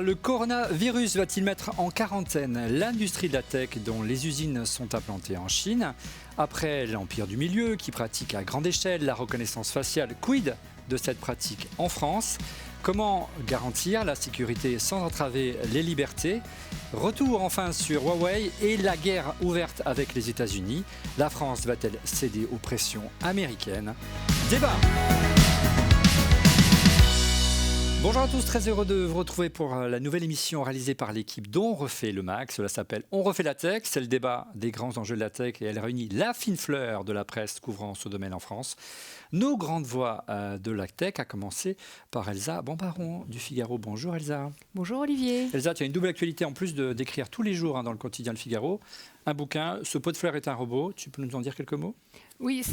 le coronavirus va-t-il mettre en quarantaine l'industrie de la tech dont les usines sont implantées en Chine? Après l'empire du milieu qui pratique à grande échelle la reconnaissance faciale, quid de cette pratique en France? Comment garantir la sécurité sans entraver les libertés? Retour enfin sur Huawei et la guerre ouverte avec les États-Unis. La France va-t-elle céder aux pressions américaines? Débat. Bonjour à tous, très heureux de vous retrouver pour la nouvelle émission réalisée par l'équipe d'On refait le Mac. Cela s'appelle On refait la tech, c'est le débat des grands enjeux de la tech et elle réunit la fine fleur de la presse couvrant ce domaine en France. Nos grandes voix de la tech, à commencer par Elsa Bambaron du Figaro. Bonjour Elsa. Bonjour Olivier. Elsa, tu as une double actualité en plus d'écrire tous les jours dans le quotidien Le Figaro. Un bouquin, Ce pot de fleurs est un robot. Tu peux nous en dire quelques mots ? Oui,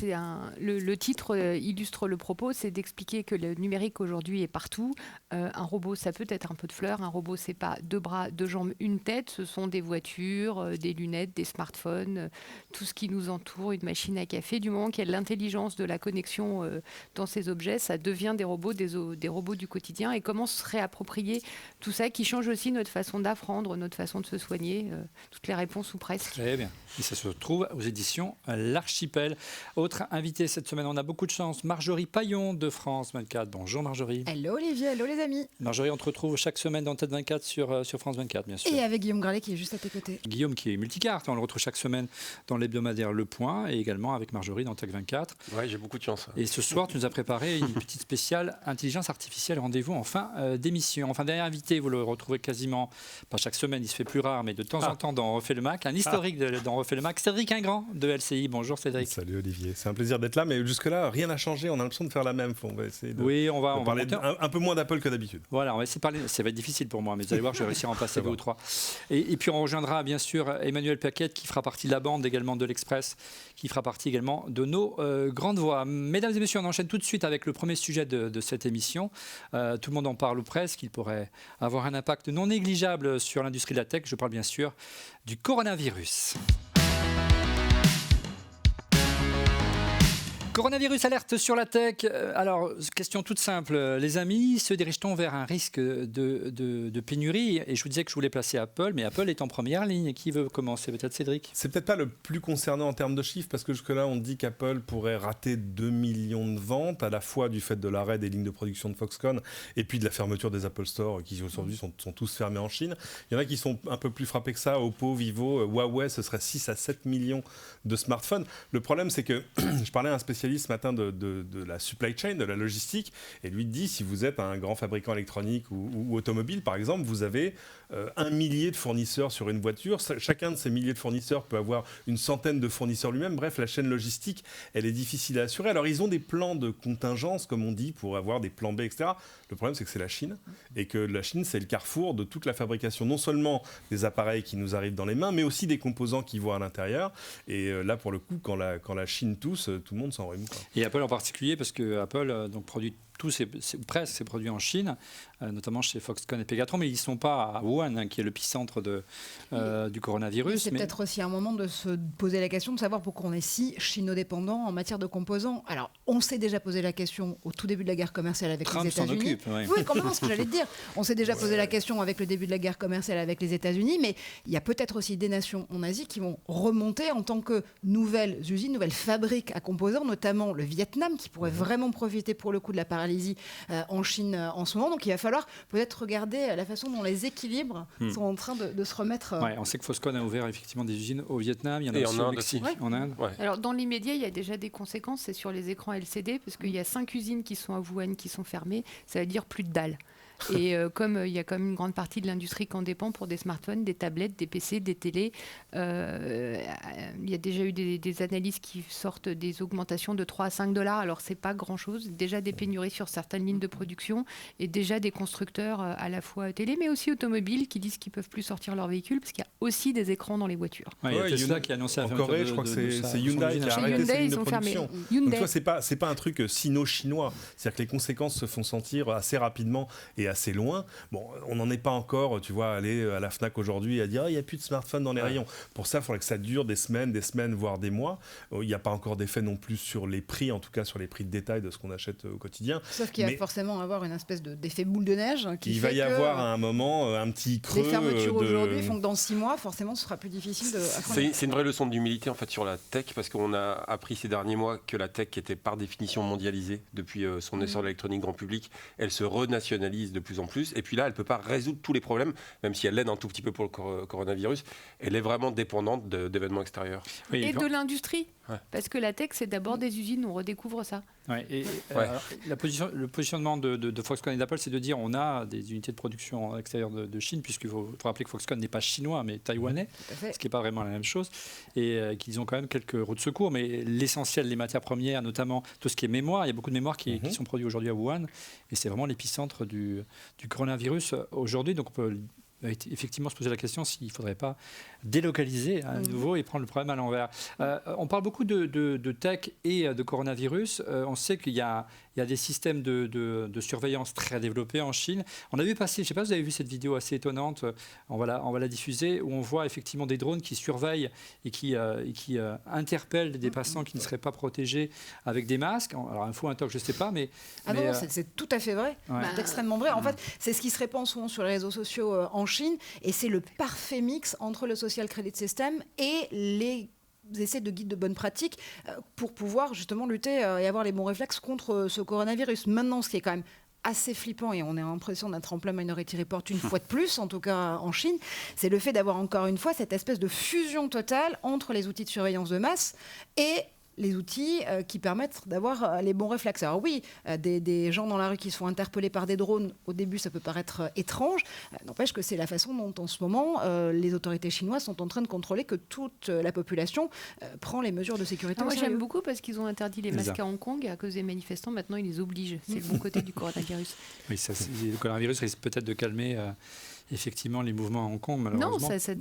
le titre illustre le propos, c'est d'expliquer que le numérique aujourd'hui est partout. Un robot, ça peut être un pot de fleurs. Un robot, c'est pas 2 bras, 2 jambes, une tête. Ce sont des voitures, des lunettes, des smartphones, tout ce qui nous entoure, une machine à café. Du moment qu'il y a de l'intelligence, de la connexion dans ces objets, ça devient des robots, des robots du quotidien. Et comment se réapproprier tout ça qui change aussi notre façon d'apprendre, notre façon de se soigner, toutes les réponses ou presque. Très bien. Et ça se trouve aux éditions L'Archipel. Autre invité cette semaine, on a beaucoup de chance, Marjorie Paillon de France 24. Bonjour Marjorie. Hello Olivier, hello les amis. Marjorie, on te retrouve chaque semaine dans Tête 24 sur France 24, bien sûr. Et avec Guillaume Gralet qui est juste à tes côtés. Guillaume qui est multicarte, on le retrouve chaque semaine dans l'hebdomadaire Le Point et également avec Marjorie dans Tech 24. Oui, j'ai beaucoup de chance. Et ce soir, tu nous as préparé une petite spéciale intelligence artificielle. Rendez-vous en fin d'émission. Enfin, dernier invité, vous le retrouvez quasiment, pas chaque semaine, il se fait plus rare, mais de temps en temps dans On refait le Mac, un historique dans On refait le Mac, Cédric Ingrand de LCI. Bonjour Cédric. Salut Olivier, c'est un plaisir d'être là, mais jusque-là, rien n'a changé, on a l'impression de faire la même. On va essayer de, on va parler un peu moins d'Apple que d'habitude. Voilà, on va essayer de parler, ça va être difficile pour moi, mais vous allez voir, je vais réussir à en passer 2 ou 3. Et puis on rejoindra bien sûr Emmanuel Paquette qui fera partie de la bande également de l'Express, qui fera partie également de nos grandes voix. Mesdames et messieurs, on enchaîne tout de suite avec le premier sujet de cette émission. Tout le monde en parle ou presque, il pourrait avoir un impact non négligeable sur l'industrie de la tech. Je parle bien sûr du coronavirus. Coronavirus alerte sur la tech. Alors, question toute simple. Les amis, se dirige-t-on vers un risque de pénurie? Et je vous disais que je voulais placer Apple, mais Apple est en première ligne. Qui veut commencer? Peut-être Cédric? C'est peut-être pas le plus concerné en termes de chiffres, parce que jusque-là, on dit qu'Apple pourrait rater 2 millions de ventes, à la fois du fait de l'arrêt des lignes de production de Foxconn et puis de la fermeture des Apple Store, qui aujourd'hui sont tous fermés en Chine. Il y en a qui sont un peu plus frappés que ça. Oppo, Vivo, Huawei, ce serait 6 à 7 millions de smartphones. Le problème, c'est que je parlais à un spécialiste ce matin de la supply chain, de la logistique, et lui dit, si vous êtes un grand fabricant électronique ou automobile, par exemple, vous avez 1 millier de fournisseurs sur une voiture. Chacun de ces milliers de fournisseurs peut avoir une centaine de fournisseurs lui-même. Bref, la chaîne logistique, elle est difficile à assurer. Alors, ils ont des plans de contingence, comme on dit, pour avoir des plans B, etc. Le problème, c'est que c'est la Chine, et que la Chine, c'est le carrefour de toute la fabrication, non seulement des appareils qui nous arrivent dans les mains, mais aussi des composants qui vont à l'intérieur. Et là, pour le coup, quand la Chine tousse, tout le monde s'en remet. Et Apple en particulier, parce que Apple produit presque ses produits en Chine, notamment chez Foxconn et Pegatron, mais ils ne sont pas à Wuhan, qui est l'épicentre du coronavirus. C'est peut-être aussi un moment de se poser la question de savoir pourquoi on est si chino-dépendant en matière de composants. Alors, on s'est déjà posé la question au tout début de la guerre commerciale avec Trump les États-Unis. s'en occupe, oui. Oui, complètement, ce que j'allais te dire. On s'est déjà posé la question avec le début de la guerre commerciale avec les États-Unis, mais il y a peut-être aussi des nations en Asie qui vont remonter en tant que nouvelles usines, nouvelles fabriques à composants, notamment le Vietnam, qui pourrait vraiment profiter pour le coup de la paralysie en Chine en ce moment. Donc il va falloir peut-être regarder la façon dont les équilibres sont en train de se remettre. Ouais, on sait que Foxconn a ouvert effectivement des usines au Vietnam, il y en a aussi au Mexique, en Inde. Ouais. Alors dans l'immédiat, il y a déjà des conséquences, c'est sur les écrans LCD, parce qu'il y a 5 usines qui sont à Wuhan qui sont fermées, ça veut dire plus de dalles. Et comme il y a quand même une grande partie de l'industrie qui en dépend pour des smartphones, des tablettes, des PC, des télés, il y a déjà eu des analyses qui sortent des augmentations de 3 à 5 $. Alors, c'est pas grand-chose. Déjà des pénuries sur certaines lignes de production et déjà des constructeurs à la fois télé, mais aussi automobiles qui disent qu'ils peuvent plus sortir leurs véhicules parce qu'il y a aussi des écrans dans les voitures. Ouais, il y a Tesla qui a annoncé en Corée, je crois que c'est Hyundai qui a arrêté ses lignes de production. Donc, tu vois, c'est pas un truc sino-chinois. C'est-à-dire que les conséquences se font sentir assez rapidement et assez loin. Bon, on n'en est pas encore, tu vois, aller à la Fnac aujourd'hui et à dire il n'y a plus de smartphones dans les rayons. Pour ça, il faudrait que ça dure des semaines, voire des mois. Il n'y a pas encore d'effet non plus sur les prix, en tout cas sur les prix de détail de ce qu'on achète au quotidien. Sauf qu'il va forcément avoir une espèce d'effet boule de neige. Il va y avoir à un moment un petit creux. Les fermetures aujourd'hui font que dans 6 mois, forcément, ce sera plus difficile de. C'est une vraie leçon d'humilité en fait sur la tech, parce qu'on a appris ces derniers mois que la tech, qui était par définition mondialisée depuis son essor de l'électronique grand public, elle se renationalise de plus en plus. Et puis là, elle ne peut pas résoudre tous les problèmes, même si elle l'aide un tout petit peu pour le coronavirus. Elle est vraiment dépendante d'événements extérieurs. Oui, et de l'industrie. Parce que la tech, c'est d'abord des usines, on redécouvre ça. Le positionnement de Foxconn et d'Apple, c'est de dire on a des unités de production extérieures de Chine, puisqu'il faut rappeler que Foxconn n'est pas chinois, mais taïwanais, ce qui n'est pas vraiment la même chose, et qu'ils ont quand même quelques roues de secours, mais l'essentiel, les matières premières, notamment tout ce qui est mémoire, il y a beaucoup de mémoires qui sont produits aujourd'hui à Wuhan, et c'est vraiment l'épicentre du coronavirus aujourd'hui, donc on peut effectivement se poser la question s'il ne faudrait pas délocaliser à nouveau et prendre le problème à l'envers. On parle beaucoup de tech et de coronavirus. On sait qu'il y a des systèmes de surveillance très développés en Chine. On a vu passer, je ne sais pas si vous avez vu cette vidéo assez étonnante, on va la diffuser, où on voit effectivement des drones qui surveillent et qui interpellent des passants qui ne seraient pas protégés avec des masques. Alors, info, un toc, je ne sais pas, mais... non, c'est tout à fait vrai. C'est extrêmement vrai. En fait, c'est ce qui se répand souvent sur les réseaux sociaux en Chine, et c'est le parfait mix entre le Social Credit System et les essais de guide de bonne pratique pour pouvoir justement lutter et avoir les bons réflexes contre ce coronavirus. Maintenant, ce qui est quand même assez flippant, et on a l'impression d'être en plein Minority Report une fois de plus, en tout cas en Chine, c'est le fait d'avoir encore une fois cette espèce de fusion totale entre les outils de surveillance de masse et les outils qui permettent d'avoir les bons réflexes. Alors oui, des gens dans la rue qui sont interpellés par des drones, au début ça peut paraître étrange, n'empêche que c'est la façon dont en ce moment les autorités chinoises sont en train de contrôler que toute la population prend les mesures de sécurité. Moi j'aime beaucoup parce qu'ils ont interdit les masques à Hong Kong, et à cause des manifestants, maintenant ils les obligent. C'est le bon côté du coronavirus. Oui, le coronavirus risque peut-être de calmer... effectivement les mouvements à Hong Kong, malheureusement. Non,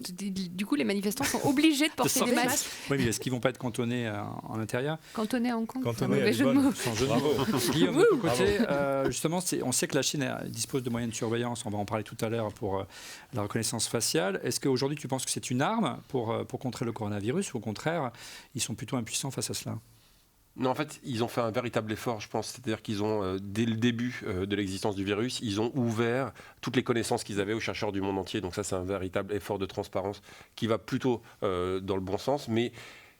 du coup, les manifestants sont obligés de porter des masques. Oui, mais est-ce qu'ils ne vont pas être cantonnés en intérieur ? Cantonnés à Hong Kong, c'est un mauvais jeu de mots. Sans jeu de mots. Guillaume, de ton côté, justement, on sait que la Chine dispose de moyens de surveillance, on va en parler tout à l'heure pour la reconnaissance faciale. Est-ce qu'aujourd'hui, tu penses que c'est une arme pour contrer le coronavirus, ou au contraire, ils sont plutôt impuissants face à cela ? Non, en fait, ils ont fait un véritable effort, je pense. C'est-à-dire qu'ils ont, dès le début de l'existence du virus, ils ont ouvert toutes les connaissances qu'ils avaient aux chercheurs du monde entier. Donc ça, c'est un véritable effort de transparence qui va plutôt dans le bon sens. Mais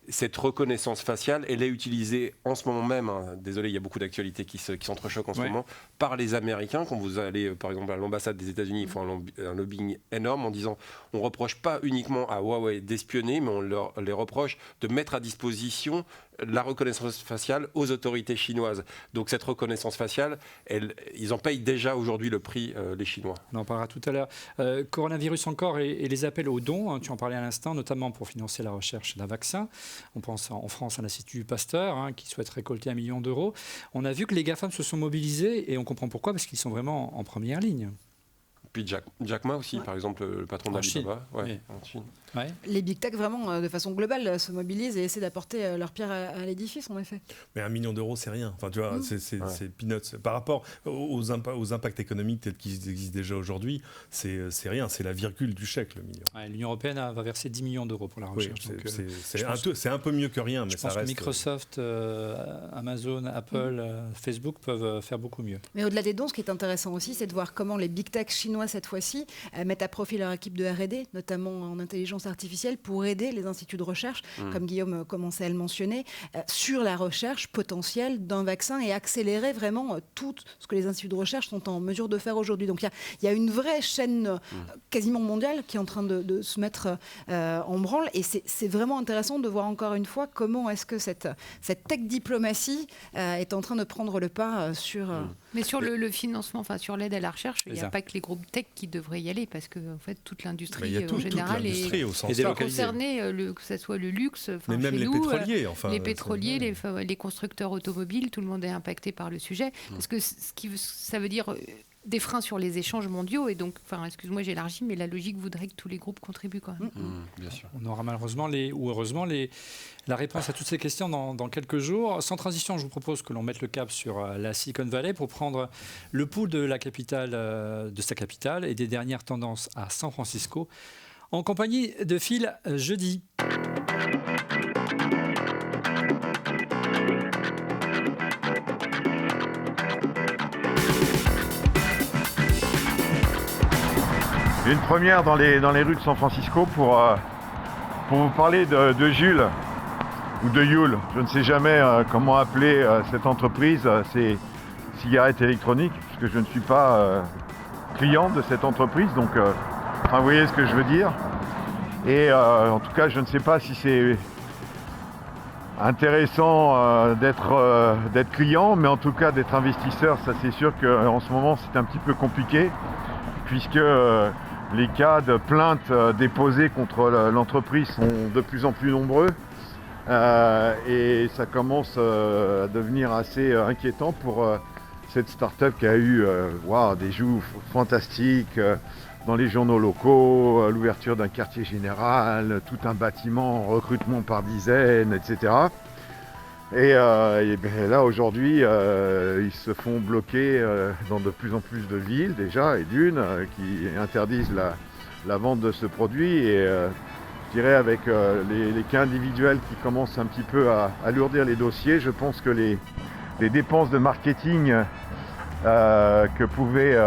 cette reconnaissance faciale, elle est utilisée en ce moment même, désolé, il y a beaucoup d'actualités qui s'entrechoquent en ce moment, par les Américains. Quand vous allez, par exemple, à l'ambassade des États-Unis, ils font un lobbying énorme en disant on ne reproche pas uniquement à Huawei d'espionner, mais on les reproche de mettre à disposition la reconnaissance faciale aux autorités chinoises. Donc cette reconnaissance faciale, ils en payent déjà aujourd'hui le prix, les Chinois. On en parlera tout à l'heure. Coronavirus encore et les appels aux dons, tu en parlais à l'instant, notamment pour financer la recherche d'un vaccin. On pense en France à l'Institut Pasteur, qui souhaite récolter 1 million d'euros. On a vu que les GAFAM se sont mobilisés, et on comprend pourquoi, parce qu'ils sont vraiment en première ligne. Puis Jack Ma aussi, par exemple, le patron d'Alibaba. En Chine. Ouais. Les big tech, vraiment, de façon globale, se mobilisent et essaient d'apporter leur pierre à l'édifice, en effet. Mais 1 million d'euros, c'est rien. Enfin, tu vois, c'est peanuts. Par rapport aux impacts économiques tels qu'ils existent déjà aujourd'hui, c'est rien. C'est la virgule du chèque, le million. L'Union européenne va verser 10 millions d'euros pour la recherche. C'est un peu mieux que rien. Mais je pense que Microsoft, Amazon, Apple, Facebook peuvent faire beaucoup mieux. Mais au-delà des dons, ce qui est intéressant aussi, c'est de voir comment les big tech chinois, cette fois-ci, mettent à profit leur équipe de R&D, notamment en intelligence artificielle, pour aider les instituts de recherche, comme Guillaume commençait à le mentionner, sur la recherche potentielle d'un vaccin, et accélérer vraiment tout ce que les instituts de recherche sont en mesure de faire aujourd'hui. Donc il y a une vraie chaîne quasiment mondiale qui est en train de se mettre en branle, et c'est vraiment intéressant de voir encore une fois comment est-ce que cette tech diplomatie est en train de prendre le pas sur... Mais sur le financement, enfin sur l'aide à la recherche, il n'y a pas que les groupes tech qui devraient y aller, parce que en fait toute l'industrie en général est concernée, que ce soit le luxe, mais même chez les nous, pétroliers, les pétroliers, les constructeurs automobiles, tout le monde est impacté par le sujet, parce que ça veut dire des freins sur les échanges mondiaux. Et donc, excuse-moi, j'élargis, mais la logique voudrait que tous les groupes contribuent quand même. Bien sûr. On aura malheureusement la réponse à toutes ces questions dans quelques jours. Sans transition, je vous propose que l'on mette le cap sur la Silicon Valley pour prendre le pouls de sa capitale et des dernières tendances à San Francisco, en compagnie de Phil Jeudi. Une première dans les rues de San Francisco pour vous parler de Juul ou de Juul. Je ne sais jamais comment appeler cette entreprise, ces cigarettes électroniques, puisque je ne suis pas client de cette entreprise. Donc, vous voyez ce que je veux dire. Et en tout cas, je ne sais pas si c'est intéressant d'être client, mais en tout cas d'être investisseur, ça c'est sûr qu'en ce moment c'est un petit peu compliqué, puisque les cas de plaintes déposées contre l'entreprise sont de plus en plus nombreux et ça commence à devenir assez inquiétant pour cette start-up qui a eu des joues fantastiques dans les journaux locaux, l'ouverture d'un quartier général, tout un bâtiment, recrutement par dizaines, etc. Et là aujourd'hui, ils se font bloquer dans de plus en plus de villes déjà, et qui interdisent la vente de ce produit. Et je dirais avec les cas individuels qui commencent un petit peu à alourdir les dossiers, je pense que les dépenses de marketing que pouvait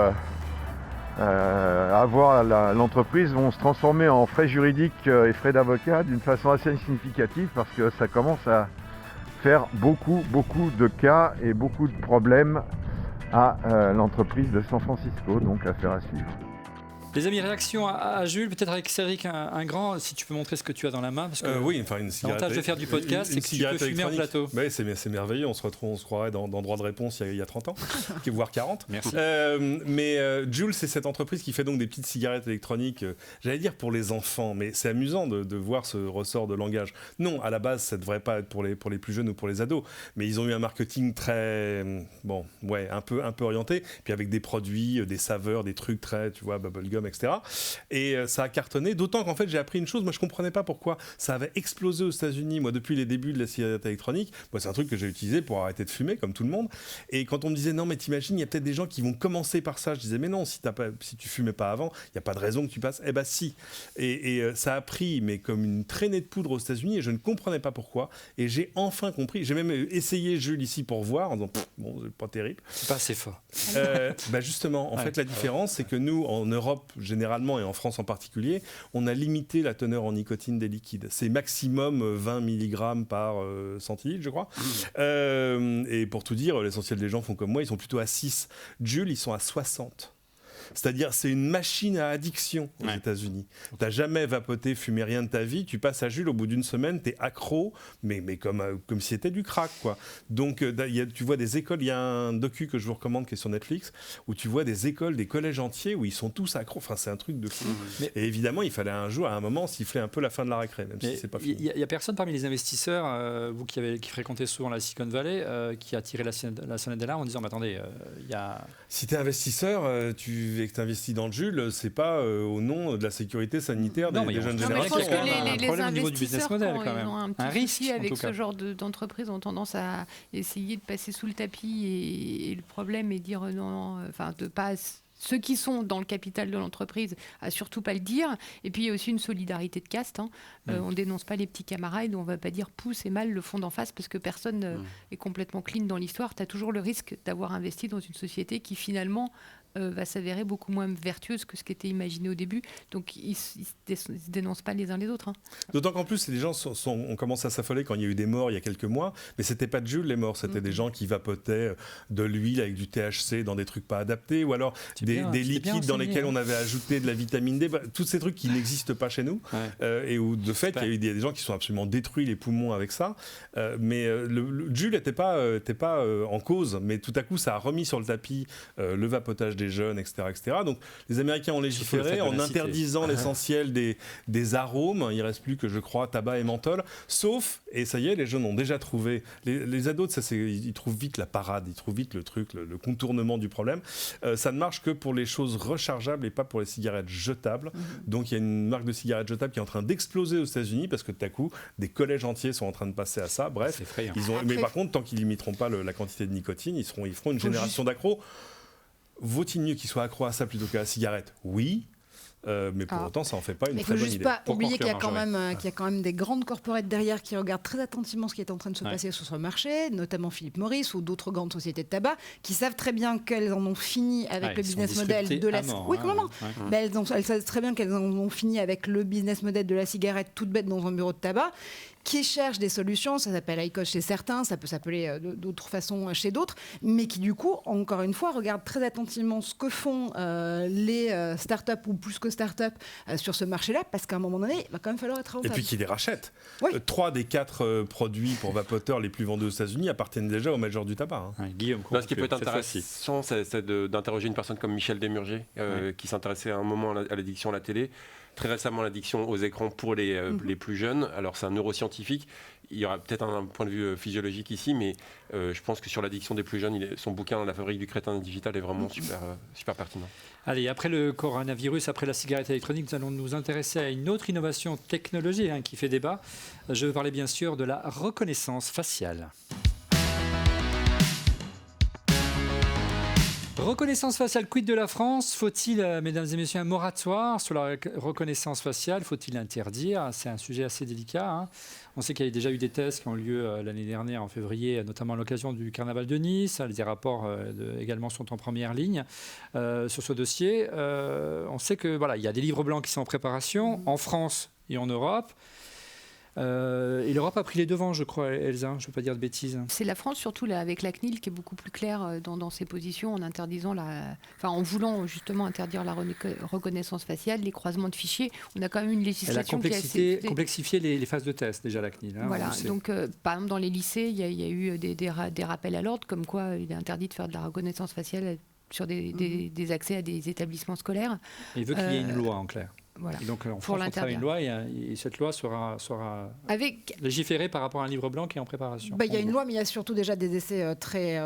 avoir l'entreprise vont se transformer en frais juridiques et frais d'avocat d'une façon assez significative, parce que ça commence à faire beaucoup de cas et beaucoup de problèmes à l'entreprise de San Francisco, donc affaire à suivre. Les amis, réaction à Jules, peut-être avec Cédric un grand, si tu peux montrer ce que tu as dans la main, parce que oui, une cigarette. L'avantage de faire du podcast, c'est que tu peux fumer en plateau. Oui, c'est merveilleux, on se croirait dans Droit de réponse il y a 30 ans, voire 40. Merci. Mais Juul, c'est cette entreprise qui fait donc des petites cigarettes électroniques, j'allais dire pour les enfants, mais c'est amusant de voir ce ressort de langage. Non, à la base, ça ne devrait pas être pour les plus jeunes ou pour les ados, mais ils ont eu un marketing très, un peu orienté, puis avec des produits, des saveurs, des trucs très, tu vois, bubblegum, etc. Et ça a cartonné, d'autant qu'en fait j'ai appris une chose, moi je comprenais pas pourquoi ça avait explosé aux États-Unis, moi depuis les débuts de la cigarette électronique. Moi c'est un truc que j'ai utilisé pour arrêter de fumer comme tout le monde, et quand on me disait non mais t'imagines, il y a peut-être des gens qui vont commencer par ça, je disais mais non, si tu fumais pas avant, il n'y a pas de raison que tu passes. Eh ben si, et ça a pris mais comme une traînée de poudre aux États-Unis, et je ne comprenais pas pourquoi, et j'ai enfin compris. J'ai même essayé Juul ici pour voir en disant c'est pas terrible, c'est pas assez fort. Justement, en fait la différence c'est que nous en Europe généralement et en France en particulier, on a limité la teneur en nicotine des liquides. C'est maximum 20 mg par centilitre, je crois. Et pour tout dire, l'essentiel des gens font comme moi, ils sont plutôt à 6. Juul, ils sont à 60. C'est-à-dire, c'est une machine à addiction aux États-Unis. T'as jamais vapoté, fumé rien de ta vie, tu passes à Juul, au bout d'une semaine, t'es accro, mais comme si c'était du crack, quoi. Donc, tu vois des écoles, il y a un docu que je vous recommande qui est sur Netflix, où tu vois des écoles, des collèges entiers, où ils sont tous accros. Enfin, c'est un truc de fou. Et évidemment, il fallait à un moment, siffler un peu la fin de la récré, même si c'est pas fini. Il y a personne parmi les investisseurs, vous qui fréquentez souvent la Silicon Valley, qui a tiré la sonnette d'alarme en disant, mais attendez, il y a... Si t'es investisseur, et que tu investis dans le Juul, c'est pas au nom de la sécurité sanitaire des jeunes générations. Je pense que les investisseurs, quand ils ont un petit souci avec ce genre d'entreprise, ont tendance à essayer de passer sous le tapis et le problème est de dire de pas... Ceux qui sont dans le capital de l'entreprise, à surtout pas le dire. Et puis il y a aussi une solidarité de caste. On dénonce pas les petits camarades, on va pas dire pouce et mal le fond d'en face parce que personne est complètement clean dans l'histoire. Tu as toujours le risque d'avoir investi dans une société qui finalement va s'avérer beaucoup moins vertueuse que ce qui était imaginé au début. Donc ils se dénoncent pas les uns les autres. D'autant qu'en plus, les gens ont commencé à s'affoler quand il y a eu des morts il y a quelques mois, mais c'était pas de Juul les morts, c'était des gens qui vapotaient de l'huile avec du THC dans des trucs pas adaptés, ou alors des liquides dans lesquels on avait ajouté de la vitamine D, tous ces trucs qui n'existent pas chez nous, et où de fait il y a eu des gens qui sont absolument détruits les poumons avec ça, mais le Juul n'était pas en cause, mais tout à coup ça a remis sur le tapis le vapotage des jeunes, etc., etc. Donc les Américains ont légiféré en interdisant l'essentiel des arômes. Il ne reste plus que, je crois, tabac et menthol. Sauf, et ça y est, les jeunes ont déjà trouvé, les ados, ils trouvent vite la parade, ils trouvent vite le truc, le contournement du problème. Ça ne marche que pour les choses rechargeables et pas pour les cigarettes jetables. Donc il y a une marque de cigarettes jetables qui est en train d'exploser aux États-Unis parce que tout à coup, des collèges entiers sont en train de passer à ça. Bref, mais par contre, tant qu'ils limiteront pas la quantité de nicotine, ils feront une génération d'accros. Vaut-il mieux qu'ils soient accros à ça plutôt qu'à la cigarette ? Oui. Mais pour autant, ça n'en fait pas une très bonne idée. Il ne faut juste pas oublier qu'il y a quand même des grandes corporates derrière qui regardent très attentivement ce qui est en train de se passer sur ce marché, notamment Philip Morris ou d'autres grandes sociétés de tabac, qui savent très bien qu'elles en ont fini avec le business model de la cigarette. Oui, complètement. Mais elles savent très bien qu'elles en ont fini avec le business model de la cigarette toute bête dans un bureau de tabac, qui cherchent des solutions, ça s'appelle IQOS chez certains, ça peut s'appeler d'autres façons chez d'autres, mais qui du coup, encore une fois, regardent très attentivement ce que font les startups ou plus que startups sur ce marché-là, parce qu'à un moment donné, il va quand même falloir être rentable. Et puis qu'ils les rachètent. Oui. 3 des 4 produits pour vapoteurs les plus vendus aux États-Unis appartiennent déjà aux majors du tabac. Guillaume, ce qui peut être intéressant, c'est d'interroger une personne comme Michel Desmurgier, qui s'intéressait à un moment à l'addiction à la télé. Très récemment, l'addiction aux écrans pour les plus jeunes. Alors, c'est un neuroscientifique. Il y aura peut-être un point de vue physiologique ici, mais je pense que sur l'addiction des plus jeunes, son bouquin « La fabrique du crétin digital » est vraiment super pertinent. Allez, après le coronavirus, après la cigarette électronique, nous allons nous intéresser à une autre innovation technologique qui fait débat. Je veux parler bien sûr de la reconnaissance faciale. Reconnaissance faciale, quid de la France ? Faut-il, mesdames et messieurs, un moratoire sur la reconnaissance faciale ? Faut-il l'interdire ? C'est un sujet assez délicat. On sait qu'il y a déjà eu des tests qui ont lieu l'année dernière, en février, notamment à l'occasion du Carnaval de Nice. Les rapports également sont en première ligne sur ce dossier. On sait que il y a des livres blancs qui sont en préparation en France et en Europe. Et l'Europe a pris les devants, je crois, Elsa, je ne veux pas dire de bêtises. C'est la France, surtout là, avec la CNIL, qui est beaucoup plus claire dans ses positions en interdisant en voulant justement interdire la reconnaissance faciale, les croisements de fichiers. On a quand même une législation qui a complexifié les phases de test, déjà, la CNIL. Voilà, donc par exemple, dans les lycées, il y a eu des rappels à l'ordre, comme quoi il est interdit de faire de la reconnaissance faciale sur des accès à des établissements scolaires. Il veut qu'il y ait une loi, en clair. Voilà. Et donc, en France, on travaille une loi et cette loi sera légiférée par rapport à un livre blanc qui est en préparation. Il y a une loi, mais il y a surtout déjà des essais très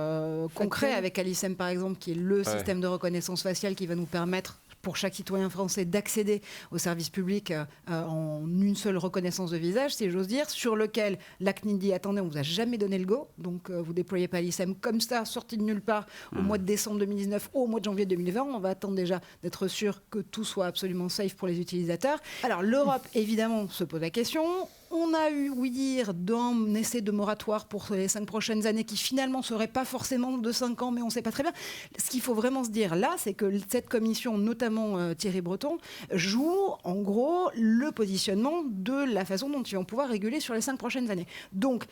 concrets avec Alicem, par exemple, qui est le système de reconnaissance faciale qui va nous permettre, pour chaque citoyen français, d'accéder aux services publics en une seule reconnaissance de visage, si j'ose dire, sur lequel la CNIL dit « Attendez, on ne vous a jamais donné le go, donc vous ne déployez pas Alicem comme ça, sorti de nulle part, au mois de décembre 2019 ou au mois de janvier 2020. On va attendre déjà d'être sûr que tout soit absolument safe pour les utilisateurs. » Alors l'Europe, évidemment, se pose la question. On a eu, oui dire, d'un essai de moratoire pour les 5 prochaines années qui finalement ne serait pas forcément de 5 ans, mais on ne sait pas très bien. Ce qu'il faut vraiment se dire là, c'est que cette commission, notamment Thierry Breton, joue en gros le positionnement de la façon dont ils vont pouvoir réguler sur les 5 prochaines années. Donc,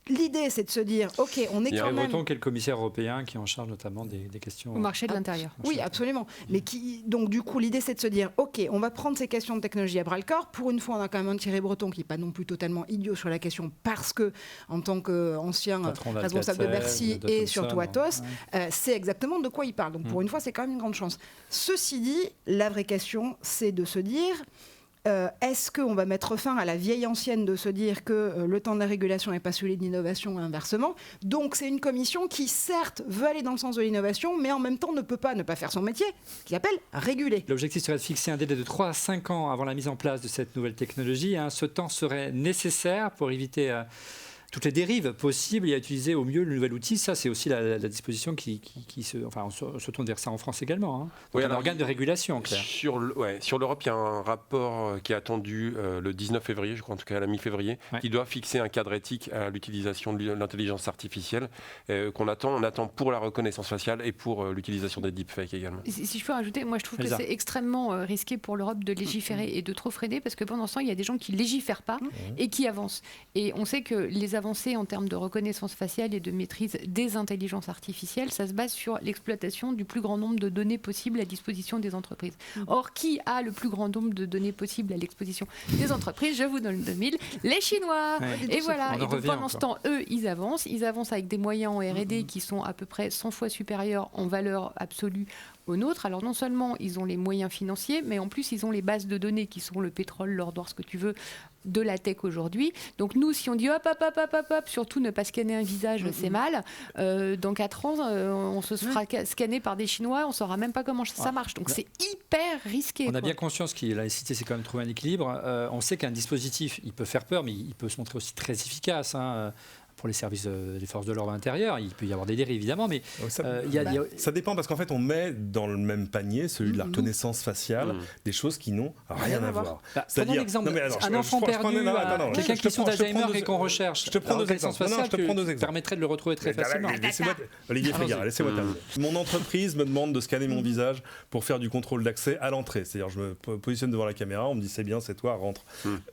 l'idée, c'est de se dire, OK, on est quand même... Breton, qui est le commissaire européen qui est en charge notamment des questions... Au marché de l'intérieur. Oui, absolument. Mais donc, du coup, l'idée, c'est de se dire, OK, on va prendre ces questions de technologie à bras-le-corps. Pour une fois, on a quand même un Thierry Breton qui n'est pas non plus totalement idiot sur la question parce que, en tant qu'ancien responsable de Bercy et surtout Atos, c'est exactement de quoi il parle. Donc, pour une fois, c'est quand même une grande chance. Ceci dit, la vraie question, c'est de se dire... est-ce qu'on va mettre fin à la vieille ancienne de se dire que le temps de la régulation n'est pas celui de l'innovation et inversement ? Donc c'est une commission qui certes veut aller dans le sens de l'innovation, mais en même temps ne peut pas ne pas faire son métier, qui s'appelle réguler. L'objectif serait de fixer un délai de 3 à 5 ans avant la mise en place de cette nouvelle technologie. Ce temps serait nécessaire pour éviter... toutes les dérives possibles et à utiliser au mieux le nouvel outil. Ça, c'est aussi la disposition qui on se tourne vers ça en France également. Un organe de régulation, en clair. Sur l'Europe, il y a un rapport qui est attendu le 19 février, je crois en tout cas à la mi-février, qui doit fixer un cadre éthique à l'utilisation de l'intelligence artificielle qu'on attend. On attend pour la reconnaissance faciale et pour l'utilisation des deepfakes également. Si je peux rajouter, moi je trouve que c'est extrêmement risqué pour l'Europe de légiférer et de trop freiner parce que pendant ce temps, il y a des gens qui ne légifèrent pas et qui avancent. Et on sait que les avancées en termes de reconnaissance faciale et de maîtrise des intelligences artificielles, ça se base sur l'exploitation du plus grand nombre de données possibles à disposition des entreprises. Or, qui a le plus grand nombre de données possibles à l'exposition des entreprises? Je vous donne 2000, les Chinois. Et voilà. Et donc, pendant ce temps, eux, ils avancent avec des moyens en R&D qui sont à peu près 100 fois supérieurs en valeur absolue aux nôtres. Alors non seulement ils ont les moyens financiers, mais en plus ils ont les bases de données qui sont le pétrole, l'or, ce que tu veux, de la tech aujourd'hui. Donc nous, si on dit hop, surtout ne pas scanner un visage, c'est mal. Dans 4 ans, on se fera scanner par des Chinois, on ne saura même pas comment ça marche. Donc c'est hyper risqué. On a bien conscience qu'il a cité, c'est quand même trouver un équilibre. On sait qu'un dispositif, il peut faire peur, mais il peut se montrer aussi très efficace. Pour les services des forces de l'ordre intérieures, il peut y avoir des dérives évidemment, mais ça dépend parce qu'en fait on met dans le même panier, celui de la reconnaissance faciale, des choses qui n'ont rien à voir. C'est-à-dire exemple, un enfant perdu, quelqu'un qui souffre d'Alzheimer et qu'on recherche. Je te prends 2 exemples. Permettrait de le retrouver très facilement. Olivier Frégard, laissez-moi terminer. Mon entreprise me demande de scanner mon visage pour faire du contrôle d'accès à l'entrée. C'est-à-dire je me positionne devant la caméra, on me dit c'est bien, c'est toi, rentre.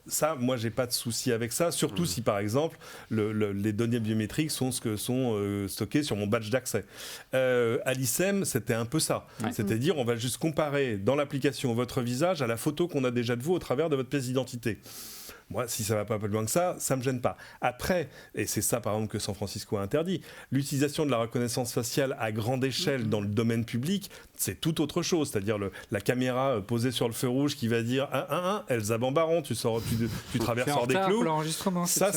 Ça, moi j'ai pas de souci avec ça, surtout si par exemple les données biométriques sont ce que sont stockées sur mon badge d'accès. À l'ISEM, c'était un peu ça. C'est-à-dire, on va juste comparer dans l'application votre visage à la photo qu'on a déjà de vous au travers de votre pièce d'identité. Moi, si ça ne va pas plus loin que ça ne me gêne pas. Après, et c'est ça par exemple que San Francisco a interdit, l'utilisation de la reconnaissance faciale à grande échelle dans le domaine public, c'est tout autre chose. C'est-à-dire la caméra posée sur le feu rouge qui va dire 1-1-1, Elsa Bambaron, tu traverses hors des clous. Ça,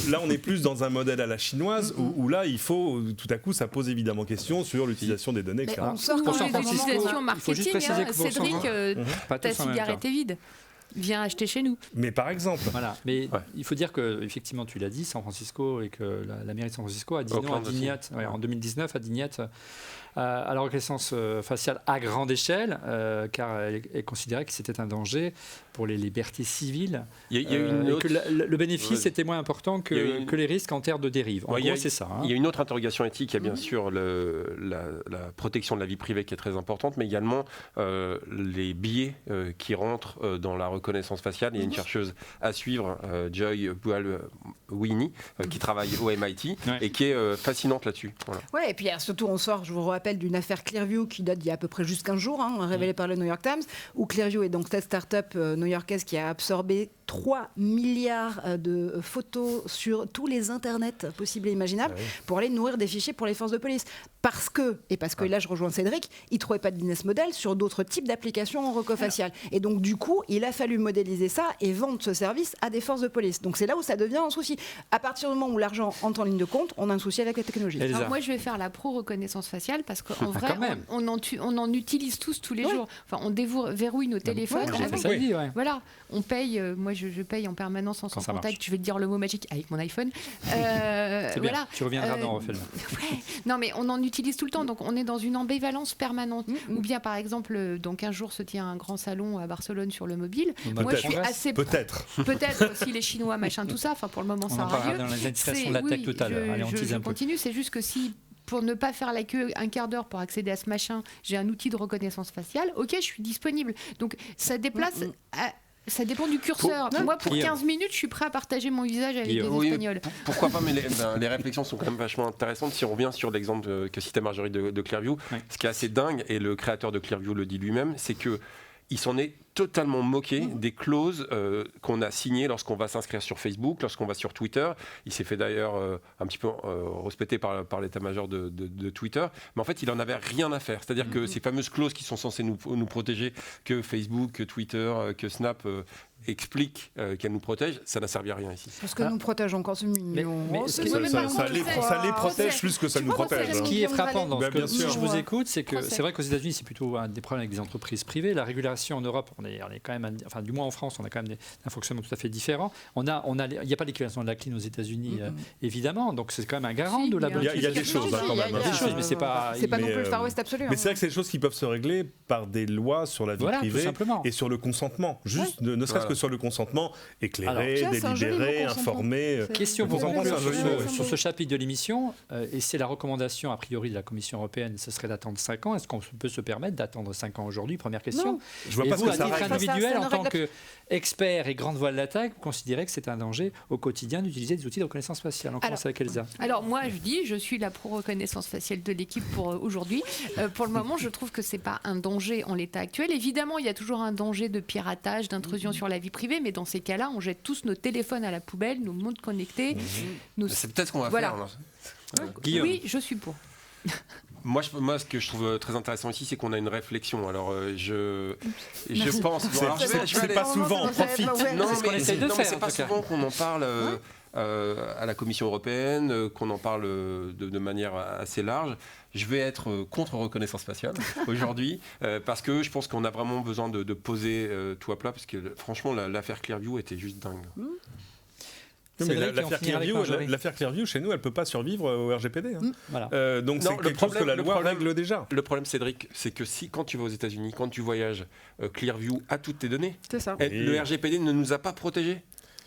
là, on est plus dans un modèle à la chinoise où là, il faut, tout à coup, ça pose évidemment question sur l'utilisation des données, etc. On sort pour l'utilisation marketing, Cédric, ta cigarette est vide. Viens acheter chez nous. Mais par exemple. Voilà. Mais il faut dire que, effectivement, tu l'as dit, San Francisco, et que la mairie de San Francisco a dit non à Dignat, en 2019, à Dignat, à la reconnaissance faciale à grande échelle, car elle considérait que c'était un danger pour les libertés civiles. Et que le bénéfice était moins important que les risques en termes de dérive. En gros, c'est ça. Il y a une autre interrogation éthique. Il y a bien sûr la protection de la vie privée qui est très importante, mais également les biais qui rentrent dans la reconnaissance faciale. Il y a une chercheuse à suivre, Joy Bualwini, qui travaille au MIT et qui est fascinante là-dessus. Voilà. Ouais, et puis surtout, on sort, je vous rappelle, d'une affaire Clearview qui date d'il y a à peu près juste 15 jours, révélée par le New York Times, où Clearview est donc cette start-up new-yorkaise qui a absorbé 3 milliards de photos sur tous les internets possibles et imaginables pour aller nourrir des fichiers pour les forces de police. Parce que là je rejoins Cédric, ils ne trouvaient pas de business model sur d'autres types d'applications en reco-facial. Et donc du coup, il a fallu modéliser ça et vendre ce service à des forces de police. Donc c'est là où ça devient un souci. À partir du moment où l'argent entre en ligne de compte, on a un souci avec la technologie. Alors moi je vais faire la pro-reconnaissance faciale parce qu'en vrai, on en utilise tous les jours. Enfin, on verrouille nos téléphones. Voilà, on paye, moi je paye en permanence en sans contact, je vais te dire le mot magique, avec mon iPhone. C'est bien, voilà. Tu reviendras dans Refait. Non mais on en utilise tout le temps, donc on est dans une ambivalence permanente. Ou bien par exemple, dans 15 jours se tient un grand salon à Barcelone sur le mobile. Moi je suis assez... Peut-être aussi les Chinois, machin, tout ça, enfin pour le moment ça a lieu. Dans la législation de la tech tout à l'heure. Allez, je continue, c'est juste que si... Pour ne pas faire la queue un quart d'heure pour accéder à ce machin, j'ai un outil de reconnaissance faciale, ok, je suis disponible. Donc ça déplace... Ça dépend du curseur. Moi, pour 15 minutes, je suis prêt à partager mon visage avec des Espagnols. Pourquoi pas, mais les réflexions sont quand même vachement intéressantes. Si on revient sur l'exemple que citait Marjorie de Clearview, ce qui est assez dingue, et le créateur de Clearview le dit lui-même, c'est qu'il s'en est totalement moqué des clauses qu'on a signées lorsqu'on va s'inscrire sur Facebook, lorsqu'on va sur Twitter. Il s'est fait d'ailleurs un petit peu respecter par l'état-major de Twitter, mais en fait il n'en avait rien à faire. C'est-à-dire que ces fameuses clauses qui sont censées nous protéger, que Facebook, que Twitter, que Snap explique qu'elle nous protège, ça n'a servi à rien ici. Parce que nous protège encore ce million. Ça les protège plus que ça nous protège. Ce qui est frappant dans ce que je vous écoute, c'est que c'est vrai qu'aux États-Unis, c'est plutôt des problèmes avec des entreprises privées. La régulation en Europe, on est quand même, enfin du moins en France, on a quand même un fonctionnement tout à fait différent. Il n'y a pas l'équivalent de la clean aux États-Unis, évidemment. Donc c'est quand même un garant de la bonne. Il y a des choses quand même. Des choses, mais c'est pas non plus le Far West absolu. Mais c'est vrai que c'est des choses qui peuvent se régler par des lois sur la vie privée et sur le consentement. Juste, ne serait-ce que sur le consentement éclairé, Alors, tiens, c'est un joli délibéré, mot, consentement. informé. Question pour Vous en pensez conclure un joli mot, sur ce chapitre de l'émission, et c'est la recommandation a priori de la Commission européenne, ce serait d'attendre 5 ans. Est-ce qu'on peut se permettre d'attendre 5 ans aujourd'hui? Première question. Non. Je vois Et pas vous, ce à que ça titre règle. individuel, Ça en ne tant règle- qu'expert et grande voix de l'attaque, vous considérez que c'est un danger au quotidien d'utiliser des outils de reconnaissance faciale? On commence avec Elsa. Alors moi je suis la pro-reconnaissance faciale de l'équipe pour aujourd'hui. Pour le moment je trouve que c'est pas un danger en l'état actuel. Évidemment il y a toujours un danger de piratage, d'intrusion sur la vie privée, mais dans ces cas-là on jette tous nos téléphones à la poubelle, nos montres connectées. C'est peut-être ce qu'on va Voilà. faire. Là. Guillaume. Oui, je suis pour. Moi, ce que je trouve très intéressant ici, c'est qu'on a une réflexion. Alors, je pense. Bon, alors, je vais C'est aller- pas souvent, on profite. Non, C'est ce qu'on essaye de non, faire, c'est en pas tout cas. souvent qu'on en parle à la Commission européenne, qu'on en parle de manière assez large. Je vais être contre reconnaissance faciale aujourd'hui, parce que je pense qu'on a vraiment besoin de poser tout à plat, parce que franchement, l'affaire Clearview était juste dingue. Oui, mais Cédric, l'affaire on finira avec Clearview, Marjorie. l'affaire Clearview, chez nous, elle peut pas survivre au RGPD. Hein. Voilà. Donc Non, c'est quelque chose que la loi règle déjà. Le problème, Cédric, c'est que quand tu vas aux États-Unis, quand tu voyages, Clearview a toutes tes données. C'est ça. Et le RGPD ne nous a pas protégés.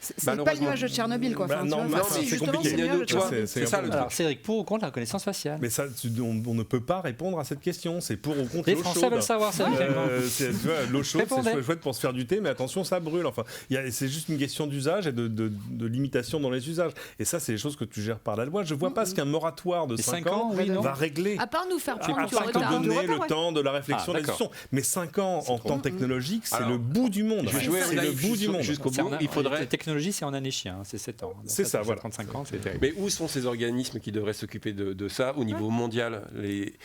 C'est pas Malheureusement. l'image de Tchernobyl, quoi. Bah, Enfin, non, tu vois, mais enfin, c'est si, justement, compliqué. c'est l'image de Tu vois, Tchernobyl. c'est ça le truc. Alors Cédric, pour ou contre la reconnaissance faciale? Mais ça, on ne peut pas répondre à cette question. C'est pour ou contre Les l'eau Français chaude. veulent savoir, Cédric. Tu vois, l'eau chaude, Répondez. c'est chouette pour se faire du thé, mais attention, ça brûle. Enfin, c'est juste une question d'usage et de limitation dans les usages. Et ça, c'est des choses que tu gères par la loi. Je vois pas ce qu'un moratoire de Les 5 5 ans ans, oui, non. va régler. À part nous faire À prendre du part te retard. donner le ouais. temps de la réflexion, Ah, de la discussion. Mais 5 ans en trop. temps technologique, c'est Alors, le bout du monde. je vais jouer C'est au le naïf bout du monde. jusqu'au bout. Il faudrait. La technologie, c'est en année chien, c'est 7 ans. Donc C'est ça, voilà. 35 ans, c'est terrible. Mais où sont ces organismes qui devraient s'occuper de ça au niveau mondial?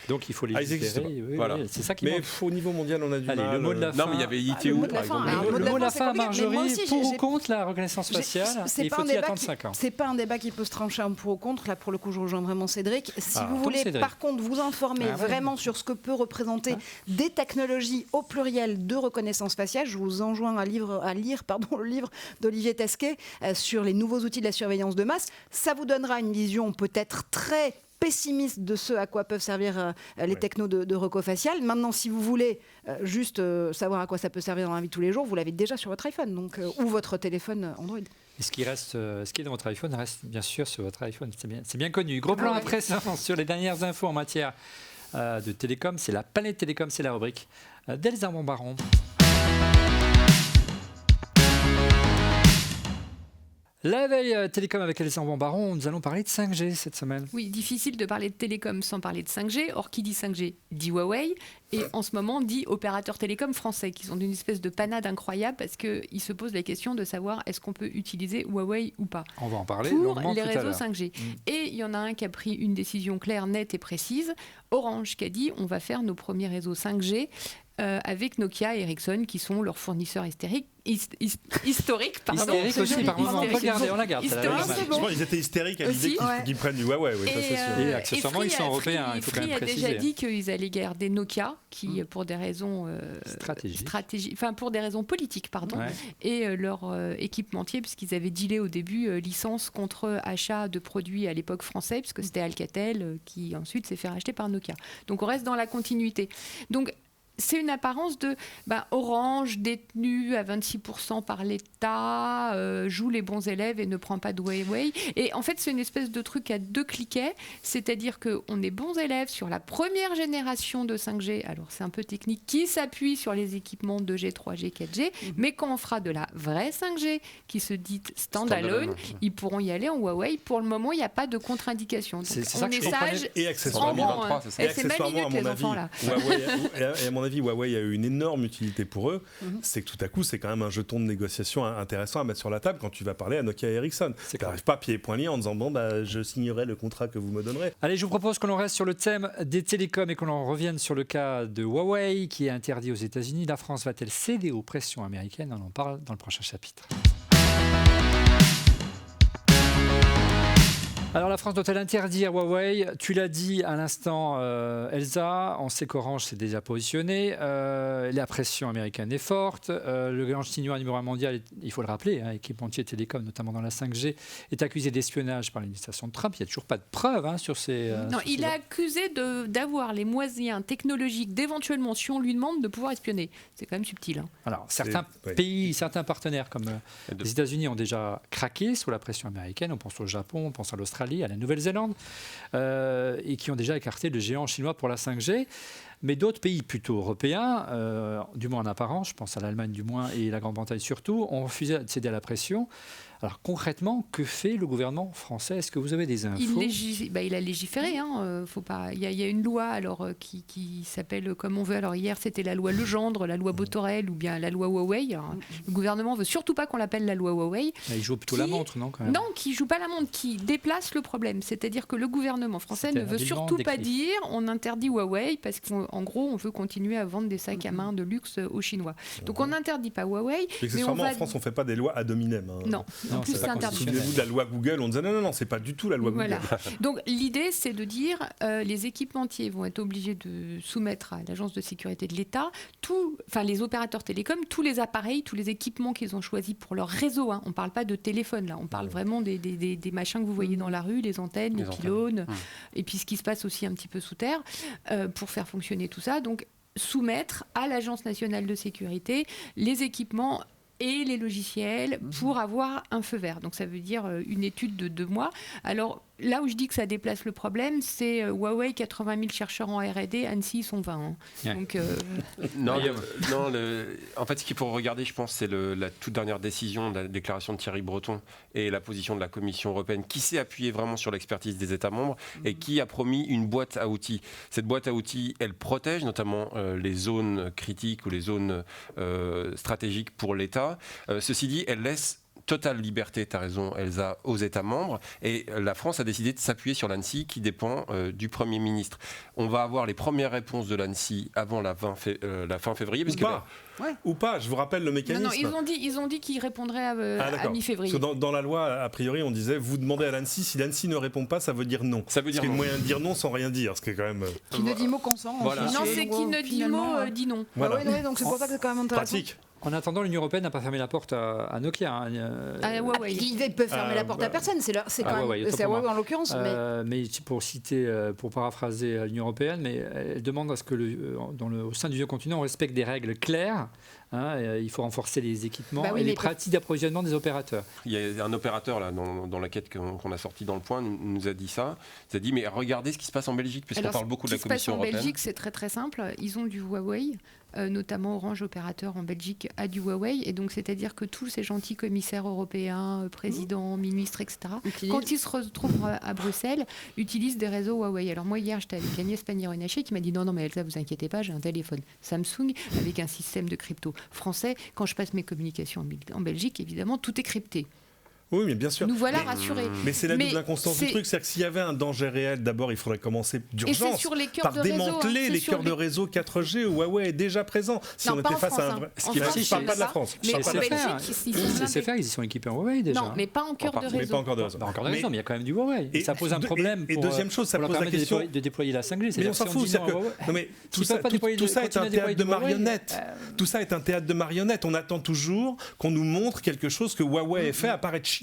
Donc il faut les Ah, ils existent légiférer. Oui, Voilà. oui, c'est ça qui Mais manque. au niveau mondial, on a du Allez, mal. le mot de la fin. Non, mais il y avait le ITU, mot de la par fin, exemple. alors, Le mot de la c'est fin, compliqué, mais moi Marjorie, aussi, pour j'ai- ou contre la reconnaissance faciale? C'est Il pas un faut-il débat attendre qui- 5 ans? C'est pas un débat qui peut se trancher un pour ou contre. Là, pour le coup, je rejoins vraiment Cédric. Si vous donc voulez, Cédric. par contre, vous informer Ah ouais. vraiment sur ce que peut représenter des technologies au pluriel de reconnaissance faciale, je vous enjoins à lire le livre d'Olivier Tesquet sur les nouveaux outils de la surveillance de masse. Ça vous donnera une vision peut-être très pessimiste de ce à quoi peuvent servir les technos de reco facial. Maintenant, si vous voulez juste savoir à quoi ça peut servir dans la vie de tous les jours, vous l'avez déjà sur votre iPhone ou votre téléphone Android. Et ce qui est dans votre iPhone reste bien sûr sur votre iPhone. C'est bien connu. Gros plan à présent sur les dernières infos en matière de télécom. C'est la planète télécom, c'est la rubrique d'Elsa Montbaron. La veille télécom avec Elsa Montbaron, nous allons parler de 5G cette semaine. Oui, difficile de parler de télécom sans parler de 5G. Or, qui dit 5G dit Huawei. Et en ce moment, dit opérateurs télécoms français, qui sont d'une espèce de panade incroyable parce qu'ils se posent la question de savoir est-ce qu'on peut utiliser Huawei ou pas. On va en parler Pour longuement les tout à réseaux l'heure. 5G. Et il y en a un qui a pris une décision claire, nette et précise. Orange qui a dit on va faire nos premiers réseaux 5G avec Nokia et Ericsson qui sont leurs fournisseurs historiques. Historique, pardon. Hystérique aussi, par moment. Hystérique. Regardez, on la garde. celle-là, Historique, elle est c'est pas mal. bon. Ils étaient hystériques à l'idée Aussi, qu'ils prennent du Huawei, oui, ça c'est sûr. Et accessoirement, ils sont européens, il faut quand même Free a préciser. déjà dit qu'ils allaient garder Nokia, qui pour des raisons pour des raisons politiques, pardon, Ouais. et leur équipementier, puisqu'ils avaient dealé au début licence contre achat de produits à l'époque français, puisque c'était Alcatel qui ensuite s'est fait racheter par Nokia. Donc on reste dans la continuité. Donc c'est une apparence de Orange détenu à 26% par l'État, joue les bons élèves et ne prend pas de Huawei. Et en fait, c'est une espèce de truc à deux cliquets, c'est-à-dire qu'on est bons élèves sur la première génération de 5G, alors c'est un peu technique, qui s'appuie sur les équipements 2G, 3G, 4G, mais quand on fera de la vraie 5G, qui se dit standalone, ils pourront y aller en Huawei. Pour le moment, il n'y a pas de contre-indication. Donc, C'est ça on que est je comprenais. sage. Et accessoirement, 2023, c'est ça. Et c'est accessoirement, mal minute, les enfants, là. à mon avis, Huawei a eu une énorme utilité pour eux. C'est que tout à coup, c'est quand même un jeton de négociation intéressant à mettre sur la table quand tu vas parler à Nokia et Ericsson. C'est Tu clair. n'arrives pas pieds et poings liés en disant je signerai le contrat que vous me donnerez. Allez, je vous propose que l'on reste sur le thème des télécoms et que l'on revienne sur le cas de Huawei qui est interdit aux États-Unis. La France va-t-elle céder aux pressions américaines? On en parle dans le prochain chapitre. Alors la France doit-elle interdire Huawei? Tu l'as dit à l'instant, Elsa, on sait qu'Orange s'est déjà positionné, la pression américaine est forte, le géant chinois numéro 1 mondial, il faut le rappeler, équipementier télécom, notamment dans la 5G, est accusé d'espionnage par l'administration de Trump. Il n'y a toujours pas de preuves sur ces... non, il est accusé d'avoir les moyens technologiques d'éventuellement, si on lui demande, de pouvoir espionner. C'est quand même subtil. Alors certains pays, certains partenaires comme les États-Unis ont déjà craqué sous la pression américaine. On pense au Japon, on pense à l'Australie, à la Nouvelle-Zélande, et qui ont déjà écarté le géant chinois pour la 5G. Mais d'autres pays plutôt européens, du moins en apparence, je pense à l'Allemagne du moins et la Grande-Bretagne surtout, ont refusé de céder à la pression. Alors concrètement, que fait le gouvernement français? Est-ce que vous avez des infos? Il a légiféré. Faut pas. Il y a une loi qui s'appelle comme on veut. Alors hier c'était la loi Legendre, la loi Botorel ou bien la loi Huawei. Alors, le gouvernement veut surtout pas qu'on l'appelle la loi Huawei. Il joue plutôt la montre, non quand même. Non, qui joue pas la montre, qui déplace le problème. C'est-à-dire que le gouvernement français ne veut surtout pas dire on interdit Huawei parce qu'en gros on veut continuer à vendre des sacs à main de luxe aux Chinois. Donc on n'interdit pas Huawei. Mais en France on fait pas des lois ad hominem. Non. En plus, c'est interdit. Souvenez-vous de la loi Google, on disait non, c'est pas du tout la loi Google. Donc l'idée, c'est de dire les équipementiers vont être obligés de soumettre à l'Agence de sécurité de l'État, les opérateurs télécoms, tous les appareils, tous les équipements qu'ils ont choisis pour leur réseau. On ne parle pas de téléphone, là, on parle vraiment des machins que vous voyez dans la rue, les antennes, les pylônes, et puis ce qui se passe aussi un petit peu sous terre, pour faire fonctionner tout ça. Donc soumettre à l'Agence nationale de sécurité les équipements et les logiciels pour avoir un feu vert. Donc ça veut dire une étude de 2 mois. Alors là où je dis que ça déplace le problème, c'est Huawei, 80 000 chercheurs en R&D, Annecy, ils sont 20. Donc, en fait, ce qu'il faut regarder, je pense, c'est la toute dernière décision de la déclaration de Thierry Breton et la position de la Commission européenne qui s'est appuyée vraiment sur l'expertise des États membres et qui a promis une boîte à outils. Cette boîte à outils, elle protège notamment les zones critiques ou les zones stratégiques pour l'État. Ceci dit, elle laisse totale liberté, tu as raison Elsa, aux États membres, et la France a décidé de s'appuyer sur l'ANSSI qui dépend du Premier ministre. On va avoir les premières réponses de l'ANSSI avant la fin février. Ou pas, je vous rappelle le mécanisme. Non, ils ont dit qu'ils répondraient à mi-février. Parce que dans la loi, a priori, on disait, vous demandez à l'ANSSI, si l'ANSSI ne répond pas, ça veut dire non. Ça veut dire le moyen de dire non sans rien dire, ce qui est quand même... Qui ne dit mot consent. Voilà. Non, c'est qui ne dit mot, dit non. Voilà. Donc c'est pour ça que c'est quand même intéressant. Pratique. En attendant, l'Union européenne n'a pas fermé la porte à Nokia. À Huawei. Ils peuvent fermer la porte à personne. C'est quand même c'est Huawei en l'occurrence. Mais pour paraphraser l'Union européenne, mais elle demande à ce que au sein du vieux continent, on respecte des règles claires. Il faut renforcer les équipements et les pratiques d'approvisionnement des opérateurs. Il y a un opérateur là, dans la quête qu'on a sortie dans le point, nous a dit ça. Il a dit mais regardez ce qui se passe en Belgique, puisqu'on parle beaucoup de la Commission européenne. En Belgique, c'est très très simple. Ils ont du Huawei. Notamment Orange, opérateur en Belgique, a du Huawei. Et donc, c'est-à-dire que tous ces gentils commissaires européens, présidents, ministres, etc., quand ils se retrouvent à Bruxelles, utilisent des réseaux Huawei. Alors moi, hier, j'étais avec Agnès Pannier-Runacher qui m'a dit non, mais Elsa, vous inquiétez pas, j'ai un téléphone Samsung avec un système de crypto français. Quand je passe mes communications en Belgique, évidemment, tout est crypté. Oui, mais bien sûr. Nous voilà rassurés. Mais c'est la double inconstance du truc, c'est-à-dire que s'il y avait un danger réel, d'abord, il faudrait commencer d'urgence par démanteler les cœurs de réseau 4G où Huawei est déjà présent. Si on était face à un vrai... Je ne parle pas de la France. Mais en Belgique, c'est faire, ils y sont équipés en Huawei déjà. Non, mais pas en cœur de réseau. Mais pas encore de réseau. Pas encore de réseau, mais il y a quand même du Huawei. Et ça pose un problème et deuxième chose, ça pose la question de déployer la 5G. Mais on s'en fout. Non, mais tout ça est un théâtre de marionnettes. Tout ça est un théâtre de marionnettes. On attend toujours qu'on nous montre quelque chose que Huawei fait apparaître chinois.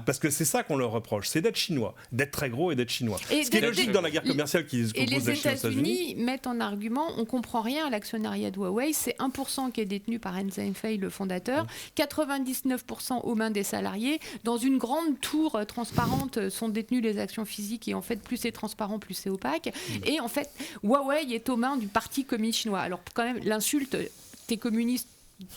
Parce que c'est ça qu'on leur reproche, c'est d'être chinois, d'être très gros et d'être chinois. Ce qui est logique dans la guerre commerciale qui et oppose la Chine aux États-Unis. Et les États-Unis mettent en argument, on ne comprend rien à l'actionnariat de Huawei, c'est 1% qui est détenu par Heng Zhengfei, le fondateur, 99% aux mains des salariés. Dans une grande tour transparente sont détenues les actions physiques et en fait, plus c'est transparent, plus c'est opaque. Et en fait, Huawei est aux mains du Parti communiste chinois. Alors quand même, l'insulte, t'es communiste.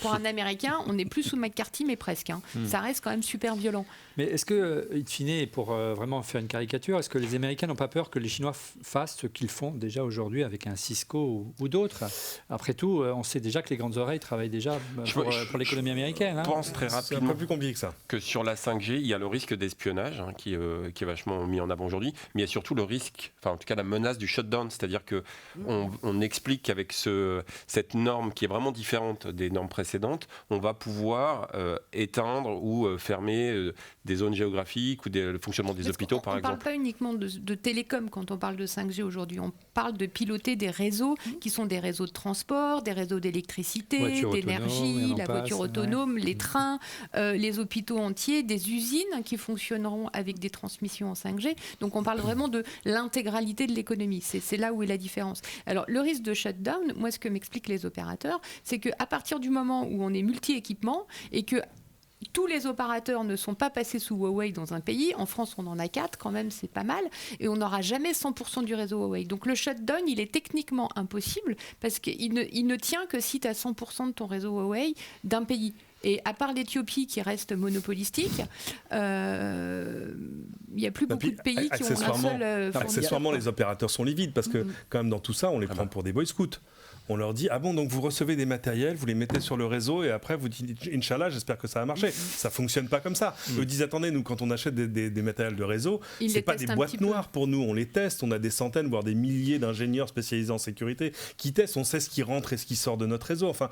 Pour un Américain, on n'est plus sous McCarthy, mais presque. Ça reste quand même super violent. Mais est-ce que, in fine, pour vraiment faire une caricature, est-ce que les Américains n'ont pas peur que les Chinois fassent ce qu'ils font déjà aujourd'hui avec un Cisco ou d'autres? Après tout, on sait déjà que les grandes oreilles travaillent déjà pour l'économie américaine. Je pense très rapidement c'est un peu plus compliqué que ça. Que sur la 5G, il y a le risque d'espionnage qui est vachement mis en avant aujourd'hui, mais il y a surtout le risque, enfin en tout cas la menace du shutdown, c'est-à-dire qu'on explique qu'avec cette norme qui est vraiment différente des normes précédentes, on va pouvoir éteindre ou fermer des zones géographiques ou le fonctionnement des hôpitaux, par exemple. On ne parle pas uniquement de télécom quand on parle de 5G aujourd'hui. On parle de piloter des réseaux qui sont des réseaux de transport, des réseaux d'électricité, Voiture d'énergie, autonome, la voiture autonome, les trains, les hôpitaux entiers, des usines qui fonctionneront avec des transmissions en 5G. Donc on parle vraiment de l'intégralité de l'économie. C'est là où est la différence. Alors le risque de shutdown, moi ce que m'expliquent les opérateurs, c'est qu'à partir du moment où on est multi-équipement et que tous les opérateurs ne sont pas passés sous Huawei dans un pays. En France, on en a 4, quand même, c'est pas mal. Et on n'aura jamais 100% du réseau Huawei. Donc le shutdown, il est techniquement impossible parce qu'il ne tient que si tu as 100% de ton réseau Huawei d'un pays. Et à part l'Éthiopie qui reste monopolistique, il n'y a plus beaucoup de pays qui ont un seul fournisseur. Accessoirement, les opérateurs sont livides parce que quand même dans tout ça, on les prend pour des boy scouts. On leur dit, ah bon, donc vous recevez des matériels, vous les mettez sur le réseau et après vous dites, Inch'Allah, j'espère que ça va marcher. Ça ne fonctionne pas comme ça. Eux disent, attendez, nous, quand on achète des matériels de réseau, ce n'est pas des boîtes noires pour nous. On les teste, on a des centaines, voire des milliers d'ingénieurs spécialisés en sécurité qui testent, on sait ce qui rentre et ce qui sort de notre réseau. Enfin,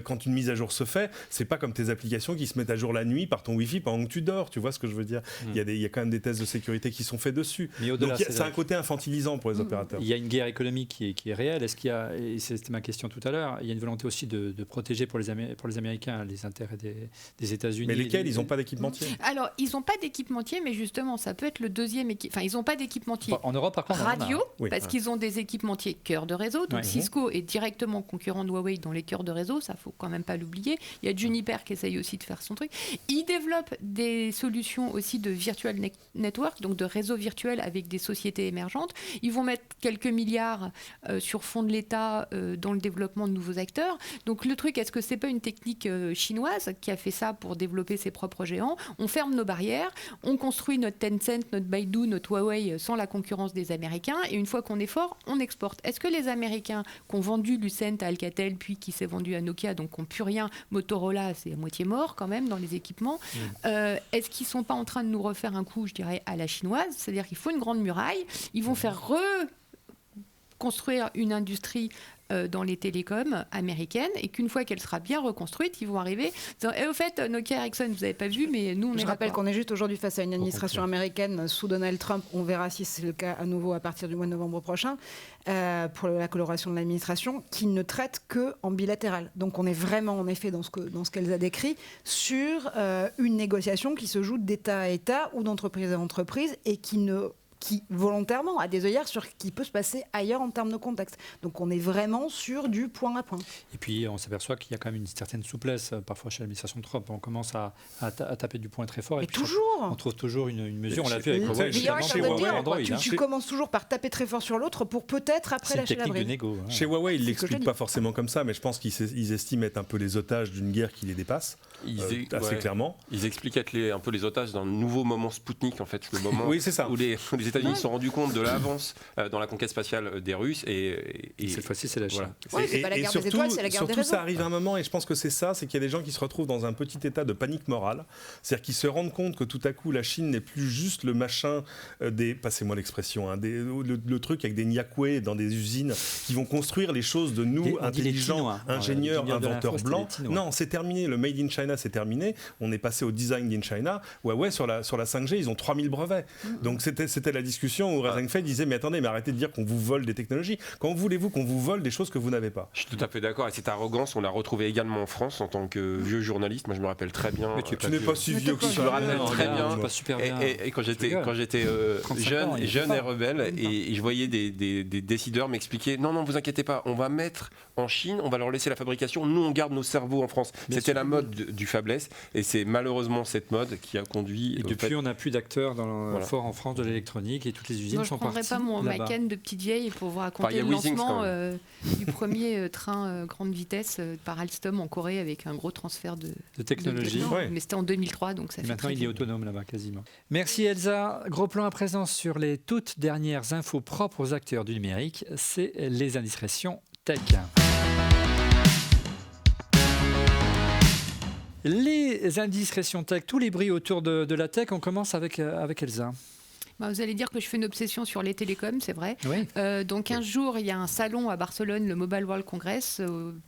quand une mise à jour se fait, ce n'est pas comme tes applications qui se mettent à jour la nuit par ton Wi-Fi pendant que tu dors. Tu vois ce que je veux dire ? Il y a quand même des tests de sécurité qui sont faits dessus. Donc c'est un côté infantilisant pour les opérateurs. Il y a une guerre économique qui est réelle. Est-ce qu'il y a... C'était ma question tout à l'heure, il y a une volonté aussi de protéger pour les Américains les intérêts des États-Unis. Mais lesquels ? Ils n'ont pas d'équipementier. Alors, ils n'ont pas d'équipementier, mais justement, ça peut être le deuxième équipementier. Enfin, ils n'ont pas d'équipementier en Europe, par contre, radio, parce qu'ils ont des équipementiers cœur de réseau. Donc, Cisco est directement concurrent de Huawei dans les cœurs de réseau. Ça, il ne faut quand même pas l'oublier. Il y a Juniper qui essaye aussi de faire son truc. Ils développent des solutions aussi de virtual network, donc de réseaux virtuels avec des sociétés émergentes. Ils vont mettre quelques milliards sur fond de l'État dans le développement de nouveaux acteurs. Donc le truc, est-ce que c'est pas une technique chinoise qui a fait ça pour développer ses propres géants ? On ferme nos barrières, on construit notre Tencent, notre Baidu, notre Huawei sans la concurrence des Américains, et une fois qu'on est fort, on exporte. Est-ce que les Américains qui ont vendu Lucent à Alcatel, puis qui s'est vendu à Nokia, donc qui n'ont plus rien, Motorola, c'est à moitié mort quand même dans les équipements, est-ce qu'ils sont pas en train de nous refaire un coup, je dirais, à la chinoise ? C'est-à-dire qu'il faut une grande muraille, ils vont faire reconstruire une industrie dans les télécoms américaines, et qu'une fois qu'elle sera bien reconstruite, ils vont arriver en disant, au fait, Nokia, Ericsson, vous n'avez pas vu, mais nous, on est Je rappelle qu'on est juste aujourd'hui face à une administration américaine sous Donald Trump. On verra si c'est le cas à nouveau à partir du mois de novembre prochain, pour la coloration de l'administration, qui ne traite qu'en bilatéral. Donc on est vraiment, en effet, dans ce qu'elle a décrit, sur une négociation qui se joue d'État à État ou d'entreprise à entreprise, et qui volontairement a des œillères sur ce qui peut se passer ailleurs en termes de contexte. Donc on est vraiment sur du point à point. Et puis on s'aperçoit qu'il y a quand même une certaine souplesse parfois chez l'administration de Trump. On commence à taper du poing très fort. Mais toujours on trouve toujours une mesure. On l'a vu avec Huawei. Tu commences toujours par taper très fort sur l'autre pour peut-être après lâcher la bride. Chez Huawei, ils ne l'expliquent pas forcément comme ça, mais je pense qu'ils estiment être un peu les otages d'une guerre qui les dépasse. Assez clairement. Ils expliquent être un peu les otages d'un nouveau moment Spoutnik, en fait, le moment oui, c'est ça. où les États-Unis se sont rendus compte de l'avance dans la conquête spatiale des Russes. Et cette fois-ci, c'est la Chine. Voilà. C'est pas la guerre des étoiles, c'est la guerre des réseaux. Ça arrive à un moment, et je pense que c'est ça, c'est qu'il y a des gens qui se retrouvent dans un petit état de panique morale, c'est-à-dire qu'ils se rendent compte que tout à coup, la Chine n'est plus juste le machin passez-moi l'expression, le truc avec des niakoués dans des usines qui vont construire les choses de nous, intelligents, ingénieurs, inventeurs blancs. Non, c'est terminé, le Made in China, c'est terminé. On est passé au design in China. Huawei, sur la 5G, ils ont 3000 brevets. Donc c'était la discussion où Razeng Fei disait, mais attendez, mais arrêtez de dire qu'on vous vole des technologies. Quand voulez-vous qu'on vous vole des choses que vous n'avez pas ? Je suis tout à fait d'accord. Et cette arrogance, on l'a retrouvée également en France en tant que vieux journaliste. Moi, je me rappelle très bien. Mais tu n'es pas si vieux que ça. Je me rappelle très bien. Pas super bien. Et quand j'étais jeune et rebelle, et je voyais des décideurs m'expliquer, non, vous inquiétez pas, on va mettre en Chine, on va leur laisser la fabrication, nous on garde nos cerveaux en France. C'était la mode du fabless, et c'est malheureusement cette mode qui a conduit. Et depuis, on n'a plus d'acteurs forts en France de l'électronique, et toutes les usines sont parties. Je ne prendrai pas mon Macan de petite vieille pour vous raconter le lancement du premier train grande vitesse par Alstom en Corée, avec un gros transfert de technologie. Mais c'était en 2003, donc ça fait maintenant il est autonome là-bas quasiment. Merci Elsa. Gros plan à présent sur les toutes dernières infos propres aux acteurs du numérique, c'est les indiscrétions tech. Les indiscrétions tech, tous les bruits autour de la tech, on commence avec Elsa. Vous allez dire que je fais une obsession sur les télécoms, c'est vrai. Oui. Dans 15 jours, il y a un salon à Barcelone, le Mobile World Congress,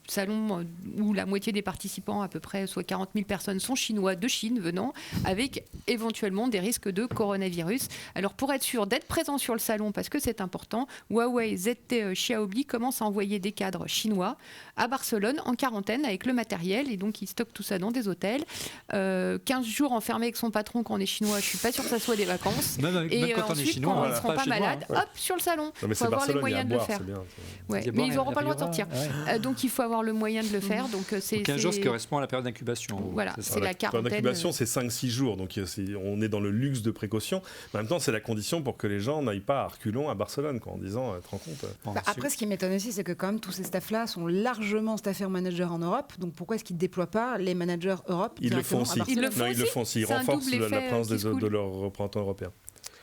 salon où la moitié des participants, à peu près, soit 40 000 personnes, sont chinois de Chine venant, avec éventuellement des risques de coronavirus. Alors pour être sûr d'être présent sur le salon, parce que c'est important, Huawei, ZTE, Xiaomi commencent à envoyer des cadres chinois à Barcelone en quarantaine avec le matériel, et donc ils stockent tout ça dans des hôtels. 15 jours enfermé avec son patron quand on est chinois, je suis pas sûre que ça soit des vacances. Même quand on est ensuite, chinois, quand on ils ne reste seront pas chez moi, malades, hein. hop, sur le salon. Non, mais Il faut avoir les moyens de le faire. C'est bien. Ouais, Il y a mais boire, ils n'auront pas le droit de sortir. Ouais. Donc il faut avoir le moyen de le faire. Donc c'est 15 jours, ce qui correspond à la période d'incubation. Voilà, C'est ça. c'est la La quarantaine. d'incubation, c'est 5-6 jours, donc on est dans le luxe de précaution. En même temps, c'est la condition pour que les gens n'aillent pas à reculons à Barcelone, quoi, en disant, te rends compte. Bon, Après, ce qui m'étonne aussi, c'est que quand même tous ces staffs-là sont largement staffés en manager en Europe. Donc pourquoi est-ce qu'ils ne déploient pas les managers Europe Ils le font directement à aussi. Barcelone Ils le font Non, ils le aussi. font aussi. Ils C'est un renforcent double la effet, présence qui se coule. de leurs représentants européens.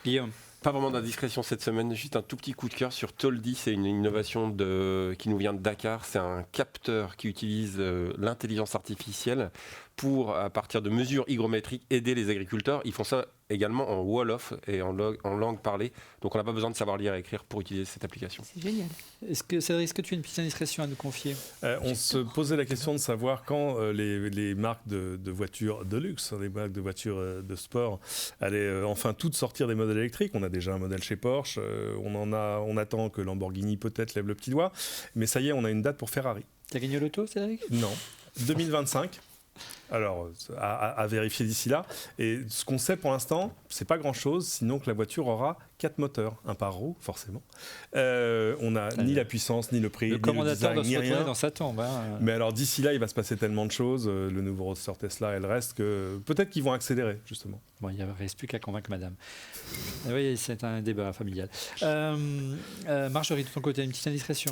Guillaume. Pas vraiment d'indiscrétion cette semaine, juste un tout petit coup de cœur sur Toldi. C'est une innovation qui nous vient de Dakar. C'est un capteur qui utilise l'intelligence artificielle pour, à partir de mesures hygrométriques, aider les agriculteurs. Ils font ça également en Wolof et en langue parlée. Donc on n'a pas besoin de savoir lire et écrire pour utiliser cette application. C'est génial. Cédric, est-ce que tu as une petite indiscrétion à nous confier? On se posait la question de savoir quand les marques de voitures de luxe, les marques de voitures de sport, allaient enfin toutes sortir des modèles électriques. On a déjà un modèle chez Porsche, on attend que Lamborghini peut-être lève le petit doigt, mais ça y est, on a une date pour Ferrari. Tu as gagné l'auto, Cédric? Non, 2025. Alors, à vérifier d'ici là. Et ce qu'on sait pour l'instant, c'est pas grand-chose, sinon que la voiture aura 4 moteurs, un par roue, forcément. On n'a ni la puissance, ni le prix, Le ni le commandateur design, doit se ni retourner rien. dans sa tombe. Hein. Mais alors d'ici là, il va se passer tellement de choses, le nouveau Roadster Tesla et le reste, que peut-être qu'ils vont accélérer, justement. Bon, il ne reste plus qu'à convaincre madame. Oui, c'est un débat familial. Marjorie, de ton côté, une petite indiscrétion?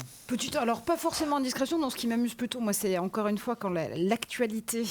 Alors pas forcément en discrétion, dans ce qui m'amuse plutôt, moi c'est encore une fois quand l'actualité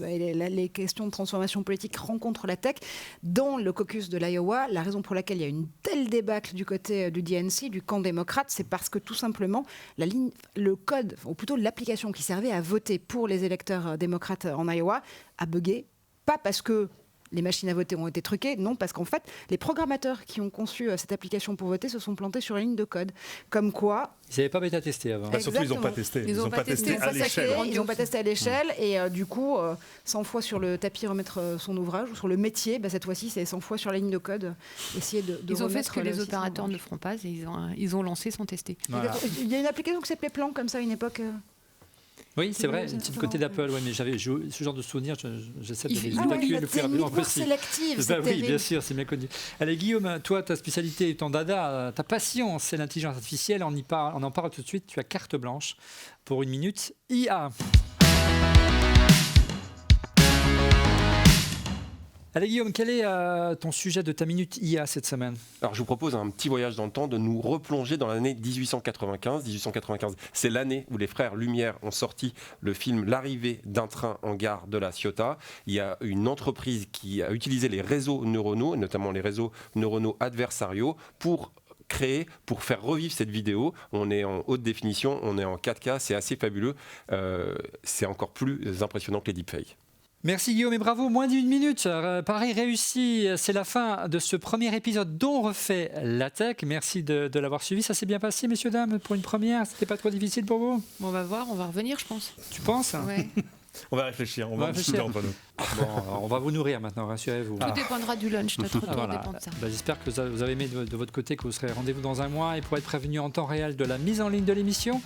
et les questions de transformation politique rencontrent la tech. Dans le caucus de l'Iowa, la raison pour laquelle il y a une telle débâcle du côté du DNC, du camp démocrate, c'est parce que tout simplement le code, ou plutôt l'application qui servait à voter pour les électeurs démocrates en Iowa a bugué, pas parce que les machines à voter ont été truquées, non, parce qu'en fait, les programmateurs qui ont conçu cette application pour voter se sont plantés sur la ligne de code. Comme quoi... Ils n'avaient pas bêta-testé avant. Bah, surtout, ils n'ont pas testé. Ils ont pas testé à l'échelle. Ils n'ont pas testé à l'échelle et du coup, 100 fois sur le tapis remettre son ouvrage ou sur le métier, cette fois-ci c'est 100 fois sur la ligne de code. Essayer de Ils ont fait ce que les remettre opérateurs ne feront pas, ils ont lancé sans tester. Voilà. Il y a une application qui s'appelait Plan comme ça à une époque. Oui, c'est vrai, C'est c'est du côté d'Apple, ouais, mais j'avais ce genre de souvenirs, j'essaie de les évacuer le plus c'est une rapidement mémoire possible. sélective, c'est Oui, terrible. bien sûr, c'est bien connu. Allez, Guillaume, toi, ta spécialité, ton dada, ta passion, c'est l'intelligence artificielle. On en parle tout de suite. Tu as carte blanche pour 1 minute. IA. Allez, Guillaume, quel est ton sujet de ta minute IA cette semaine? Alors je vous propose un petit voyage dans le temps, de nous replonger dans l'année 1895. 1895, c'est l'année où les frères Lumière ont sorti le film L'arrivée d'un train en gare de la Ciotat. Il y a une entreprise qui a utilisé les réseaux neuronaux, et notamment les réseaux neuronaux adversariaux, pour faire revivre cette vidéo. On est en haute définition, on est en 4K, c'est assez fabuleux. C'est encore plus impressionnant que les deepfakes. Merci Guillaume et bravo, moins d'1 minute. Pari réussi, c'est la fin de ce premier épisode dont on refait la tech. Merci de l'avoir suivi. Ça s'est bien passé, messieurs, dames, pour une première? C'était pas trop difficile pour vous? On va voir, on va revenir, je pense. Tu penses? Ouais. On va réfléchir, on va réfléchir. discuter entre nous. Bon, on va vous nourrir maintenant, rassurez-vous. Tout dépendra du lunch, notre retour Voilà. dépend de ça. J'espère que vous avez aimé de votre côté, que vous serez rendez-vous dans un mois. Et pour être prévenu en temps réel de la mise en ligne de l'émission,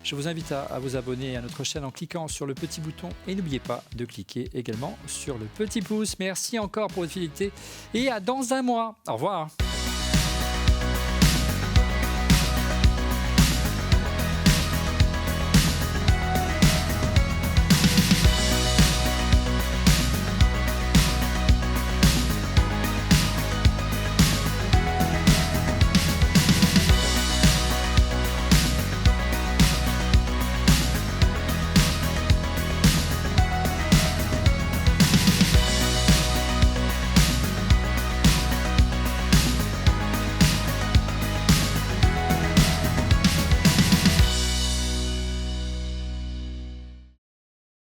je vous invite à vous abonner à notre chaîne en cliquant sur le petit bouton et n'oubliez pas de cliquer également sur le petit pouce. Merci encore pour votre fidélité et à dans un mois. Au revoir.